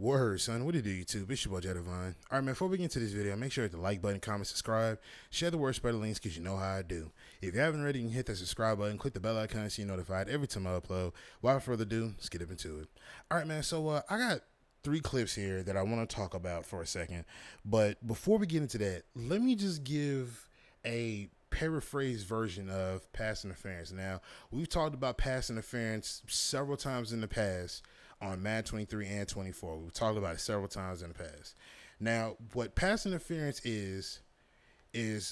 Word, son. What do you do, YouTube? It's your boy, Jadavon. All right, man, before we get into this video, make sure to hit the like button, comment, subscribe, share the word, spread the links, because you know how I do. If you haven't already, you can hit that subscribe button, click the bell icon so you're notified every time I upload. Without further ado, let's get up into it. All right, man, so I got 3 clips here that I want to talk about for a second. But before we get into that, let me just give a paraphrased version of pass interference. Now, we've talked about pass interference several times in the past on Madden 23 and 24. We've talked about it several times in the past. Now, what pass interference is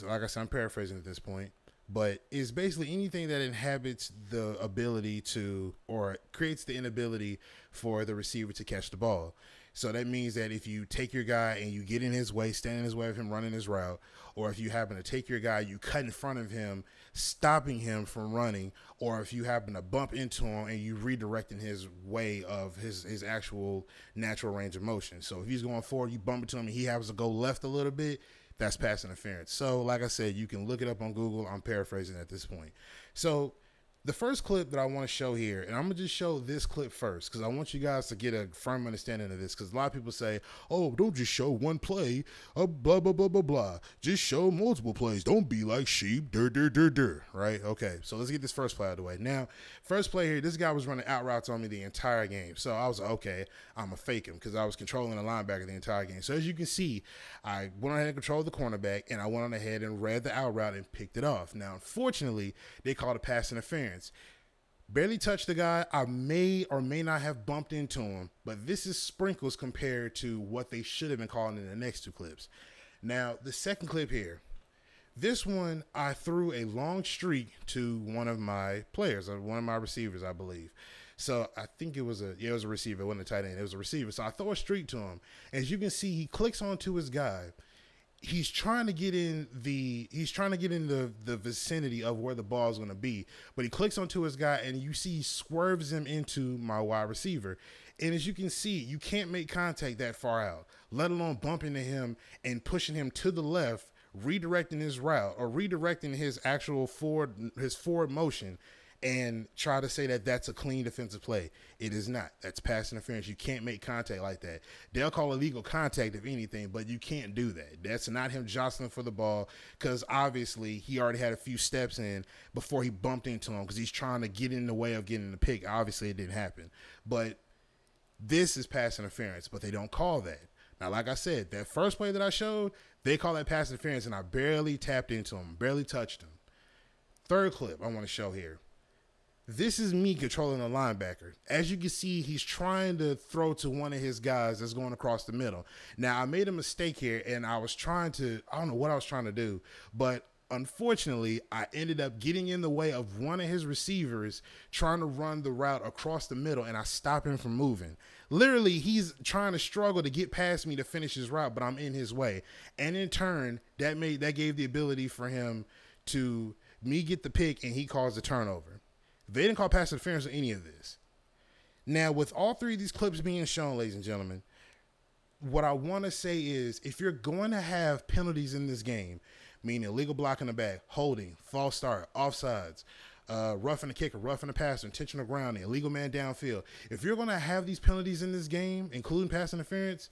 like I said, I'm paraphrasing at this point, but is basically anything that inhabits the ability to, or creates the inability for the receiver to catch the ball. So that means that if you take your guy and you get in his way, stand in his way of him running his route, or if you happen to take your guy, you cut in front of him, stopping him from running, or if you happen to bump into him and you redirecting his way of his actual natural range of motion. So if he's going forward, you bump into him and he happens to go left a little bit, that's pass interference. So like I said, you can look it up on Google. I'm paraphrasing at this point. So the first clip that I want to show here, and I'm going to just show this clip first because I want you guys to get a firm understanding of this, because a lot of people say, oh, don't just show one play, blah, blah, blah, blah, blah. Just show multiple plays. Don't be like sheep, right? Okay, so let's get this first play out of the way. Now, first play here, this guy was running out routes on me the entire game. So I was like, okay, I'm going to fake him because I was controlling the linebacker the entire game. So as you can see, I went ahead and controlled the cornerback, and I went on ahead and read the out route and picked it off. Now, unfortunately, they called it pass interference. Barely touched the guy. I may or may not have bumped into him, but this is sprinkles compared to what they should have been calling in the next 2 clips. Now, the second clip here, this one, I threw a long streak to one of my players, or one of my receivers, I believe. So I think it was a receiver. It wasn't a tight end. It was a receiver. So I throw a streak to him. As you can see, he clicks onto his guy. He's trying to get in the vicinity of where the ball is going to be, but he clicks onto his guy, and you see he swerves him into my wide receiver. And as you can see, you can't make contact that far out, let alone bump into him and pushing him to the left, redirecting his route or redirecting his actual forward motion, and try to say that that's a clean defensive play. It is not. That's pass interference. You can't make contact like that. They'll call illegal contact if anything, but you can't do that. That's not him jostling for the ball, because obviously he already had a few steps in before he bumped into him, because he's trying to get in the way of getting the pick. Obviously it didn't happen, but this is pass interference, but they don't call that. Now, like I said, that first play that I showed, they call that pass interference, and I barely tapped into him, barely touched him. Third clip I want to show here. This is me controlling a linebacker. As you can see, he's trying to throw to one of his guys that's going across the middle. Now, I made a mistake here, and I don't know what I was trying to do, but unfortunately, I ended up getting in the way of one of his receivers trying to run the route across the middle, and I stopped him from moving. Literally, he's trying to struggle to get past me to finish his route, but I'm in his way. And in turn, that gave the ability for him to get the pick, and he caused the turnover. They didn't call pass interference or any of this. Now, with all 3 of these clips being shown, ladies and gentlemen, what I want to say is, if you're going to have penalties in this game, meaning illegal block in the back, holding, false start, offsides, roughing the kicker, roughing the passer, intentional grounding, illegal man downfield, if you're going to have these penalties in this game, including pass interference,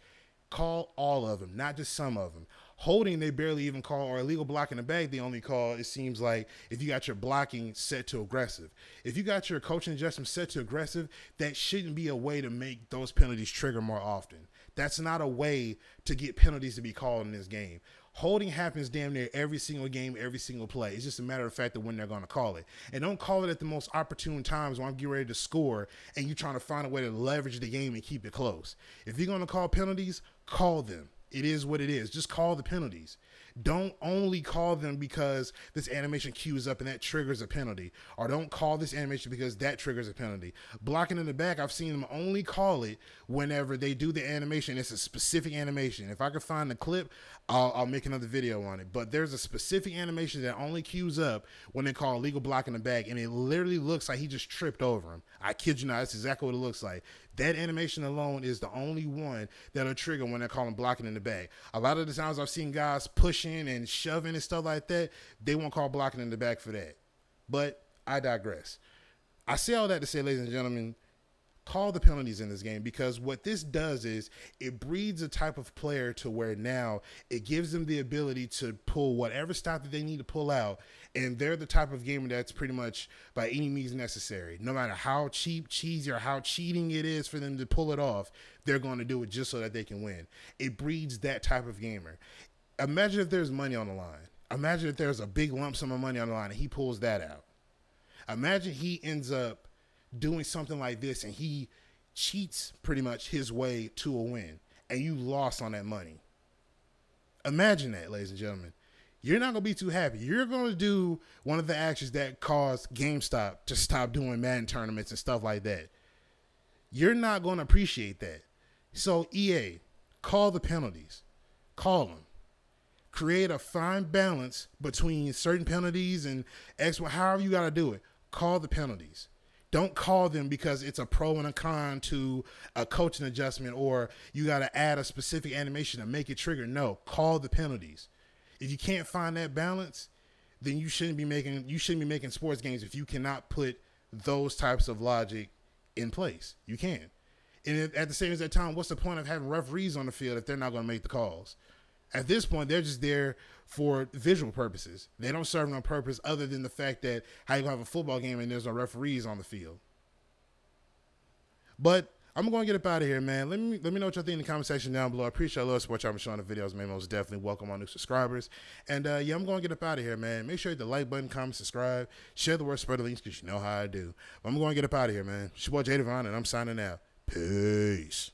call all of them, not just some of them. Holding, they barely even call, or illegal block in the back, they only call, it seems like, if you got your blocking set to aggressive. If you got your coaching adjustment set to aggressive, that shouldn't be a way to make those penalties trigger more often. That's not a way to get penalties to be called in this game. Holding happens damn near every single game, every single play. It's just a matter of fact of when they're going to call it. And don't call it at the most opportune times when I'm getting ready to score and you're trying to find a way to leverage the game and keep it close. If you're going to call penalties, call them. It is what it is. Just call the penalties. Don't only call them because this animation queues up and that triggers a penalty, or don't call this animation because that triggers a penalty. Blocking in the back, I've seen them only call it whenever they do the animation. It's a specific animation. If I can find the clip, I'll make another video on it. But there's a specific animation that only queues up when they call illegal block in the back, and it literally looks like he just tripped over him. I kid you not, that's exactly what it looks like. That animation alone is the only one that'll trigger when they're calling blocking in the back. A lot of the times I've seen guys pushing and shoving and stuff like that, they won't call blocking in the back for that. But I digress. I say all that to say, ladies and gentlemen, Call the penalties in this game, because what this does is it breeds a type of player to where now it gives them the ability to pull whatever stop that they need to pull out, and they're the type of gamer that's pretty much by any means necessary. No matter how cheap, cheesy, or how cheating it is for them to pull it off, they're going to do it just so that they can win. It breeds that type of gamer. Imagine if there's money on the line. Imagine if there's a big lump sum of money on the line and he pulls that out. Imagine he ends up doing something like this and he cheats pretty much his way to a win and you lost on that money. Imagine that, ladies and gentlemen. You're not going to be too happy. You're going to do one of the actions that caused GameStop to stop doing Madden tournaments and stuff like that. You're not going to appreciate that. So EA, call the penalties. Call them. Create a fine balance between certain penalties and however you got to do it. Call the penalties. Don't call them because it's a pro and a con to a coaching adjustment or you got to add a specific animation to make it trigger. No, call the penalties. If you can't find that balance, then you shouldn't be making sports games if you cannot put those types of logic in place. You can. And at the same time, what's the point of having referees on the field if they're not going to make the calls? At this point, they're just there for visual purposes. They don't serve no purpose other than the fact that how you have a football game and there's no referees on the field. But I'm going to get up out of here, man. Let me know what y'all think in the comment section down below. I appreciate a lot of support y'all been showing the videos, man. Most definitely welcome all new subscribers. And yeah, I'm going to get up out of here, man. Make sure you hit the like button, comment, subscribe, share the word, spread the links because you know how I do. But I'm going to get up out of here, man. It's your boy J Devon, and I'm signing out. Peace.